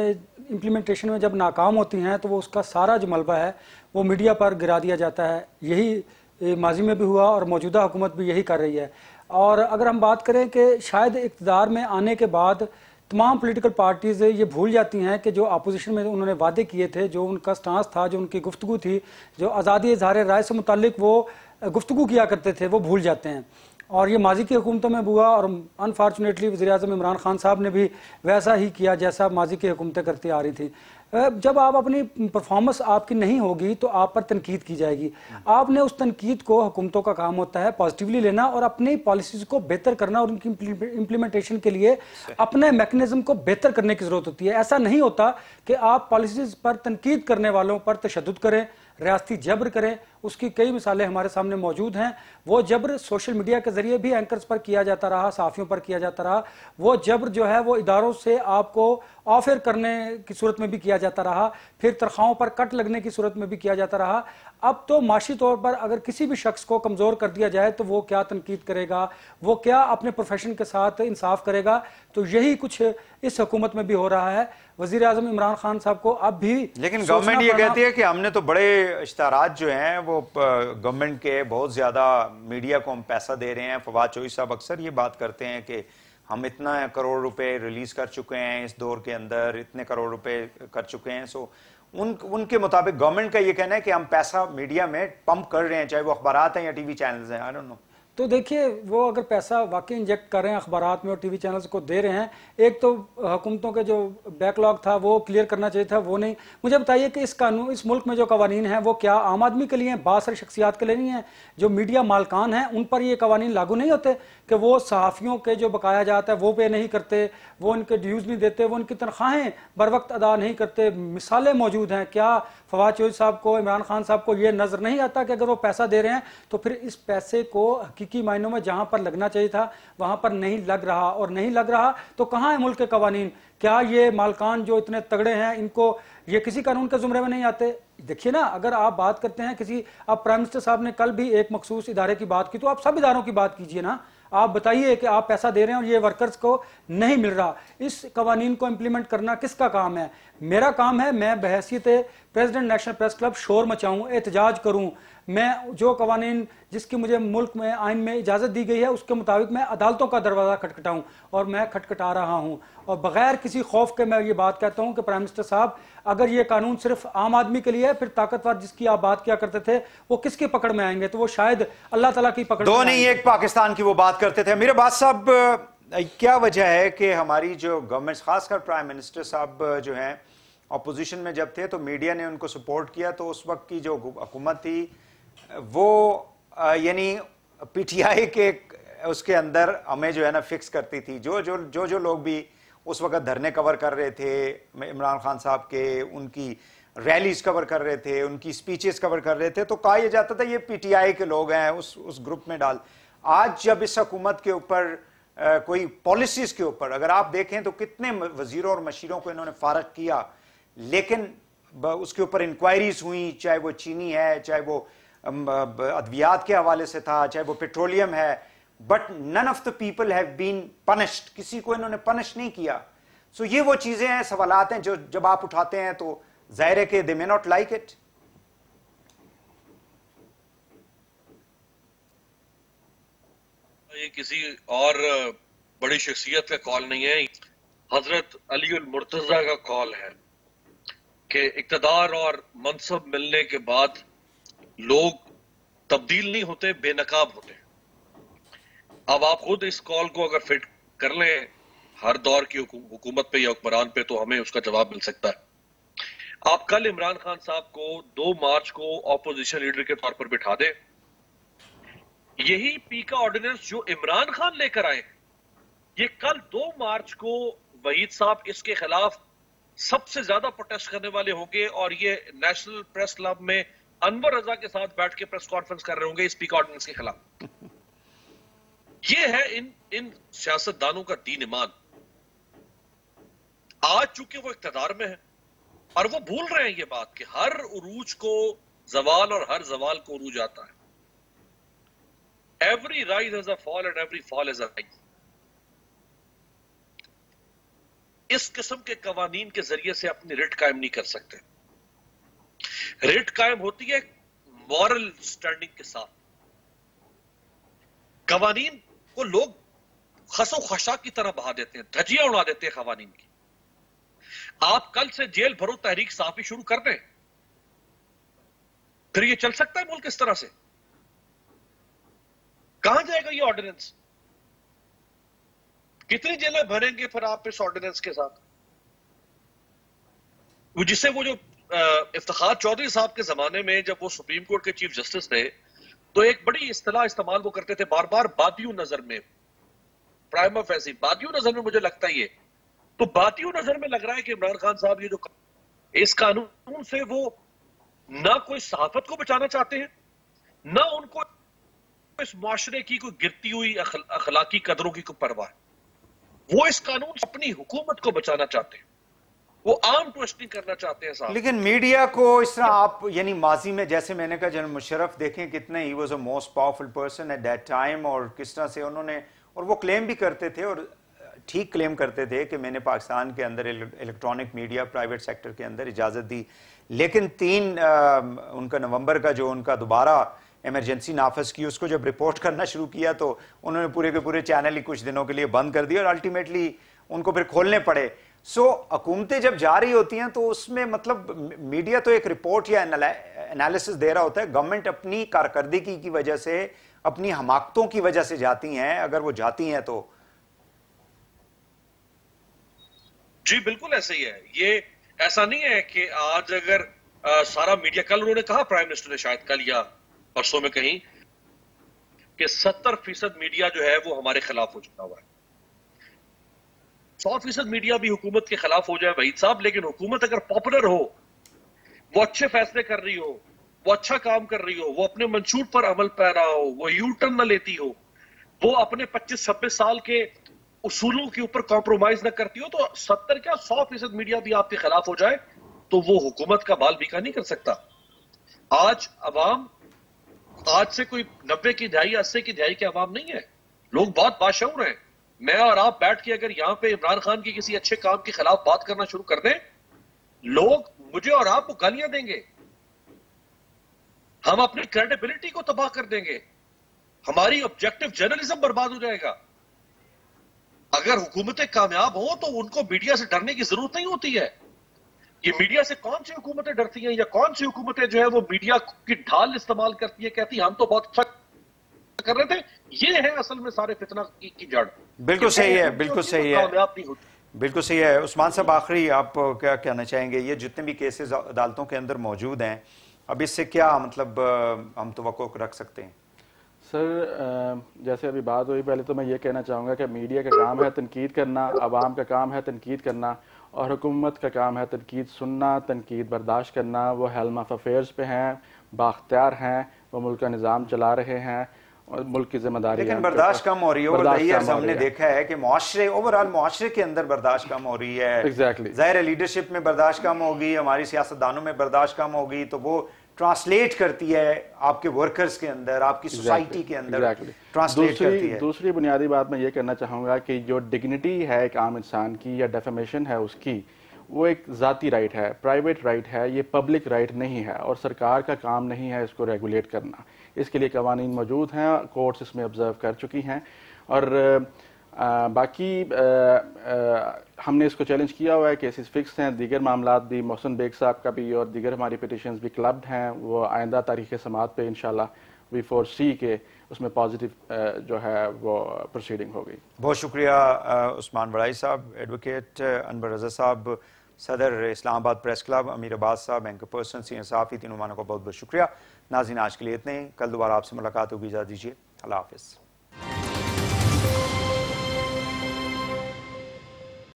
امپلیمنٹیشن میں جب ناکام ہوتی ہیں تو وہ اس کا سارا جو ملبہ ہے وہ میڈیا پر گرا دیا جاتا ہے. یہی ماضی میں بھی ہوا اور موجودہ حکومت بھی یہی کر رہی ہے. اور اگر ہم بات کریں کہ شاید اقتدار میں آنے کے بعد تمام پولیٹیکل پارٹیز یہ بھول جاتی ہیں کہ جو اپوزیشن میں انہوں نے وعدے کیے تھے, جو ان کا سٹانس تھا, جو ان کی گفتگو تھی, جو آزادی اظہار رائے سے متعلق وہ گفتگو کیا کرتے تھے, وہ بھول جاتے ہیں. اور یہ ماضی کی حکومتوں میں ہوا اور انفارچونیٹلی وزیر اعظم عمران خان صاحب نے بھی ویسا ہی کیا جیسا ماضی کی حکومتیں کرتی آ رہی تھیں. جب آپ اپنی پرفارمنس آپ کی نہیں ہوگی تو آپ پر تنقید کی جائے گی. آپ نے اس تنقید کو, حکومتوں کا کام ہوتا ہے پازیٹیولی لینا اور اپنی پالیسیز کو بہتر کرنا اور ان کی امپلیمنٹیشن کے لیے اپنے میکنزم کو بہتر کرنے کی ضرورت ہوتی ہے. ایسا نہیں ہوتا کہ آپ پالیسیز پر تنقید کرنے والوں پر تشدد کریں, ریاستی جبر کریں. اس کی کئی مثالیں ہمارے سامنے موجود ہیں. وہ جبر سوشل میڈیا کے ذریعے بھی اینکرز پر کیا جاتا رہا, صحافیوں پر کیا جاتا رہا. وہ جبر جو ہے وہ اداروں سے آپ کو آفر کرنے کی صورت میں بھی کیا جاتا رہا, پھر تنخواہوں پر کٹ لگنے کی صورت میں بھی کیا جاتا رہا. اب تو معاشی طور پر اگر کسی بھی شخص کو کمزور کر دیا جائے تو وہ کیا تنقید کرے گا, وہ کیا اپنے پروفیشن کے ساتھ انصاف کرے گا. تو یہی کچھ اس حکومت میں بھی ہو رہا ہے. وزیر اعظم عمران خان صاحب کو اب بھی لیکن گورنمنٹ یہ کہتی ہے کہ ہم نے تو بڑے اشتہارات جو ہیں وہ گورنمنٹ کے بہت زیادہ میڈیا کو ہم پیسہ دے رہے ہیں. فواد چوہدری صاحب اکثر یہ بات کرتے ہیں کہ ہم اتنا کروڑ روپے ریلیز کر چکے ہیں اس دور کے اندر, اتنے کروڑ روپے کر چکے ہیں. سو ان کے مطابق گورنمنٹ کا یہ کہنا ہے کہ ہم پیسہ میڈیا میں پمپ کر رہے ہیں, چاہے وہ اخبارات ہیں یا ٹی وی چینلز ہیں. I don't know. تو دیکھیے وہ اگر پیسہ واقعی انجیکٹ کر رہے ہیں اخبارات میں اور ٹی وی چینلز کو دے رہے ہیں, ایک تو حکومتوں کے جو بیک لاگ تھا وہ کلیئر کرنا چاہیے تھا, وہ نہیں. مجھے بتائیے کہ اس ملک میں جو قوانین ہیں وہ کیا عام آدمی کے لیے ہیں, بااثر شخصیات کے لیے نہیں ہیں؟ جو میڈیا مالکان ہیں ان پر یہ قوانین لاگو نہیں ہوتے کہ وہ صحافیوں کے جو بقایا جاتا ہے وہ پے نہیں کرتے, وہ ان کے ڈیوز نہیں دیتے, وہ ان کی تنخواہیں بر وقت ادا نہیں کرتے؟ مثالیں موجود ہیں. کیا فواد چوہدری صاحب کو, عمران خان صاحب کو یہ نظر نہیں آتا کہ اگر وہ پیسہ دے رہے ہیں تو پھر اس پیسے کو حقیقی معنوں میں جہاں پر لگنا چاہیے تھا وہاں پر نہیں لگ رہا, اور نہیں لگ رہا تو کہاں ہے ملک کے قوانین؟ کیا یہ مالکان جو اتنے تگڑے ہیں ان کو یہ کسی قانون کے زمرے میں نہیں آتے؟ دیکھیے نا, اگر آپ بات کرتے ہیں کسی, اب پرائم منسٹر صاحب نے کل بھی ایک مخصوص ادارے کی بات کی, تو آپ سب اداروں کی بات کیجئے نا. آپ بتائیے کہ آپ پیسہ دے رہے ہیں اور یہ ورکرز کو نہیں مل رہا. اس قوانین کو امپلیمنٹ کرنا کس کا کام ہے؟ میرا کام ہے, میں بحیثیت پریزیڈنٹ نیشنل پریس کلب شور مچاؤں, احتجاج کروں. میں جو قوانین جس کی مجھے ملک میں آئین میں اجازت دی گئی ہے اس کے مطابق میں عدالتوں کا دروازہ کھٹکھٹاؤں, اور میں کھٹکھٹا رہا ہوں. اور بغیر کسی خوف کے میں یہ بات کہتا ہوں کہ پرائم منسٹر صاحب اگر یہ قانون صرف عام آدمی کے لیے ہے, پھر طاقتور جس کی آپ بات کیا کرتے تھے وہ کس کی پکڑ میں آئیں گے؟ تو وہ شاید اللہ تعالیٰ کی پکڑ میں دو نہیں ایک پاکستان کی وہ بات کرتے تھے. میرے بات صاحب کیا وجہ ہے کہ ہماری جو گورنمنٹ, خاص کر پرائم منسٹر صاحب جو ہیں اپوزیشن میں جب تھے تو میڈیا نے ان کو سپورٹ کیا, تو اس وقت کی جو حکومت تھی وہ یعنی پی ٹی آئی کے اس کے اندر ہمیں جو ہے نا فکس کرتی تھی. جو لوگ بھی اس وقت دھرنے کور کر رہے تھے عمران خان صاحب کے, ان کی ریلیز کور کر رہے تھے, ان کی سپیچز کور کر رہے تھے, تو کہا یہ جاتا تھا یہ پی ٹی آئی کے لوگ ہیں, اس گروپ میں ڈال. آج جب اس حکومت کے اوپر کوئی پالیسیز کے اوپر اگر آپ دیکھیں تو کتنے وزیروں اور مشیروں کو انہوں نے فارغ کیا, لیکن اس کے اوپر انکوائریز ہوئیں, چاہے وہ چینی ہے, چاہے وہ ادویات کے حوالے سے تھا, چاہے وہ پیٹرولیم ہے, but none of the people have been punished. کسی کو انہوں نے پنش نہیں کیا. سو یہ وہ چیزیں ہیں, سوالات ہیں جو جب آپ اٹھاتے ہیں تو ظاہر ہے کہ دے مے ناٹ لائک اٹ. یہ کسی اور بڑی شخصیت کا کال نہیں ہے، حضرت علی المرتضیٰ کا کال ہے کہ اقتدار اور منصب ملنے کے بعد لوگ تبدیل نہیں ہوتے، بے نقاب ہوتے. اب آپ خود اس کال کو اگر فٹ کر لیں ہر دور کی حکومت پہ یا حکمران پہ تو ہمیں اس کا جواب مل سکتا ہے. آپ کل عمران خان صاحب کو 2 مارچ کو اپوزیشن لیڈر کے طور پر بٹھا دیں. یہی پی کا آرڈیننس جو عمران خان لے کر آئے، یہ کل 2 مارچ کو وحید صاحب اس کے خلاف سب سے زیادہ پروٹیسٹ کرنے والے ہوں گے، اور یہ نیشنل پریس کلب میں انور رضا کے ساتھ بیٹھ کے پریس کانفرنس کر رہے ہوں گے اس پی کا آرڈیننس کے خلاف. یہ ہے ان سیاستدانوں کا دین ایمان. آج چونکہ وہ اقتدار میں ہے اور وہ بھول رہے ہیں یہ بات کہ ہر عروج کو زوال اور ہر زوال کو عروج آتا ہے. Every rise has a fall and every fall has a rise. اس قسم کے قوانین کے ذریعے سے اپنی رٹ قائم نہیں کر سکتے. رٹ قائم ہوتی ہے مورل سٹینڈنگ کے ساتھ. قوانین کو لوگ خس و خشاک کی طرح بہا دیتے ہیں، دھجیاں اڑا دیتے ہیں قوانین کی. آپ کل سے جیل بھرو تحریک صحافی شروع کر دیں، پھر یہ چل سکتا ہے ملک اس طرح سے؟ کہاں جائے گا یہ آرڈیننس؟ کتنی جیلیں بھریں گے پھر آپ اس آرڈیننس کے ساتھ؟ جس سے وہ جو افتخار چودھری صاحب کے زمانے میں جب وہ سپریم کورٹ کے چیف جسٹس تھے تو ایک بڑی اصطلاح استعمال وہ کرتے تھے بار بار، بادیو نظر میں، پرائما فیسی. بادیو نظر میں مجھے لگتا ہے یہ تو بادیو نظر میں لگ رہا ہے کہ عمران خان صاحب یہ جو اس قانون سے وہ نہ کوئی صحافت کو بچانا چاہتے ہیں، نہ ان کو اس معاشرے کی کوئی گرتی ہوئی اخلاقی قدروں کی کوئی پرواہ ہے. وہ اس قانون سے اپنی حکومت کو بچانا چاہتے ہیں، وہ عام ٹوسٹنگ کرنا چاہتے ہیں صاحب. لیکن میڈیا کو اس طرح آپ یعنی ماضی میں جیسے میں نے کہا جنرل مشرف دیکھیں کتنے he was a most powerful person at that time, اور کس طرح سے انہوں نے، اور وہ کلیم بھی کرتے تھے اور ٹھیک کلیم کرتے تھے کہ میں نے پاکستان کے اندر الیکٹرانک میڈیا پرائیویٹ سیکٹر کے اندر اجازت دی. لیکن 3 ان کا نومبر کا جو ان کا دوبارہ ایمرجنسی نافذ کی، اس کو جب رپورٹ کرنا شروع کیا تو انہوں نے پورے کے پورے چینل ہی کچھ دنوں کے لیے بند کر دیے اور الٹیمیٹلی ان کو پھر کھولنے پڑے. سو حکومتیں جب جا رہی ہوتی ہیں تو اس میں مطلب میڈیا تو ایک رپورٹ یا انالیسس دے رہا ہوتا ہے. گورنمنٹ اپنی کارکردگی کی وجہ سے، اپنی حماقتوں کی وجہ سے جاتی ہیں، اگر وہ جاتی ہیں تو. جی بالکل ایسا ہی ہے. یہ ایسا نہیں ہے کہ آج اگر سارا میڈیا، کل انہوں نے کہا پرائم منسٹر نے شاید کل یا پرسوں میں کہیں کہ 70% میڈیا جو ہے وہ ہمارے خلاف ہو چکا ہوا ہے. 100% میڈیا بھی حکومت کے خلاف ہو جائے وحید صاحب، لیکن حکومت اگر پاپولر ہو، وہ اچھے فیصلے کر رہی ہو، وہ اچھا کام کر رہی ہو، وہ اپنے منشور پر عمل پیرا ہو، وہ یو ٹرن نہ لیتی ہو، وہ اپنے 25-26 سال کے اصولوں کے اوپر کمپرومائز نہ کرتی ہو، تو 70 کیا 100% میڈیا بھی آپ کے خلاف ہو جائے تو وہ حکومت کا بال بیکا نہیں کر سکتا. آج عوام، آج سے کوئی 90 کی دہائی 80 کی دہائی کے عوام نہیں ہے. لوگ بہت باشعور ہیں. میں اور آپ بیٹھ کے اگر یہاں پہ عمران خان کی کسی اچھے کام کے خلاف بات کرنا شروع کر دیں، لوگ مجھے اور آپ کو گالیاں دیں گے، ہم اپنی کریڈیبلٹی کو تباہ کر دیں گے، ہماری آبجیکٹو جرنلزم برباد ہو جائے گا. اگر حکومتیں کامیاب ہوں تو ان کو میڈیا سے ڈرنے کی ضرورت نہیں ہوتی ہے. یہ میڈیا سے کون سی حکومتیں ڈرتی ہیں، یا کون سی حکومتیں جو ہے وہ میڈیا کی ڈھال استعمال کرتی ہے، کہتی ہیں ہم تو بہت اچھا کر رہے تھے. یہ ہے اصل میں سارے فتنہ کی جڑ. بالکل صحیح ہے، بالکل صحیح ہے، کامیاب نہیں ہوتی. بالکل صحیح ہے. عثمان صاحب آخری آپ کیا کہنا چاہیں گے؟ یہ جتنے بھی کیسز عدالتوں کے اندر موجود ہیں، اب اس سے کیا مطلب ہم توقع رکھ سکتے ہیں؟ سر جیسے ابھی بات ہوئی، پہلے تو میں یہ کہنا چاہوں گا کہ میڈیا کا کام ہے تنقید کرنا، عوام کا کام ہے تنقید کرنا، اور حکومت کا کام ہے تنقید سننا، تنقید برداشت کرنا. وہ ہیلم آف افیئرز پہ ہیں، بااختیار ہیں، وہ ملک کا نظام چلا رہے ہیں اور ملک کی ذمہ داری. لیکن برداشت کم ہو رہی ہے. اوور دا ایئرز ہم نے دیکھا ہے کہ معاشرے، اوورآل معاشرے کے اندر برداشت کم ہو رہی ہے. ظاہر ہے لیڈرشپ میں برداشت کم ہوگی، ہماری سیاستدانوں میں برداشت کم ہوگی، تو وہ ٹرانسلیٹ کرتی ہے آپ کے ورکرز کے اندر، آپ کی سوسائٹی کے اندر ٹرانسلیٹ کرتی ہے. دوسری بنیادی بات میں یہ کہنا چاہوں گا کہ جو ڈگنیٹی ہے ایک عام انسان کی یا ڈیفیمیشن ہے اس کی، وہ ایک ذاتی رائٹ ہے، پرائیویٹ رائٹ ہے، یہ پبلک رائٹ نہیں ہے، اور سرکار کا کام نہیں ہے اس کو ریگولیٹ کرنا. اس کے لیے قوانین موجود ہیں، کورٹس اس میں آبزرو کر چکی ہیں، اور باقی ہم نے اس کو چیلنج کیا ہوا ہے، کیسز فکس ہیں، دیگر معاملات بھی، محسن بیگ صاحب کا بھی اور دیگر ہماری پٹیشنز بھی کلبڈ ہیں. وہ آئندہ تاریخ سماعت پہ انشاءاللہ وی فور سی کے اس میں پازیٹیو جو ہے وہ پروسیڈنگ ہوگی. بہت شکریہ عثمان وڑائی صاحب، ایڈوکیٹ انور رضا صاحب، صدر اسلام آباد پریس کلب، امیر عباس صاحب، اینکر پرسن، سینئر صحافی، تینوں مہمانوں کا بہت بہت شکریہ. ناظرین آج کے لیے اتنے ہی، کل دوبارہ آپ سے ملاقات ہوگی، اجازت دیجیے، اللہ حافظ.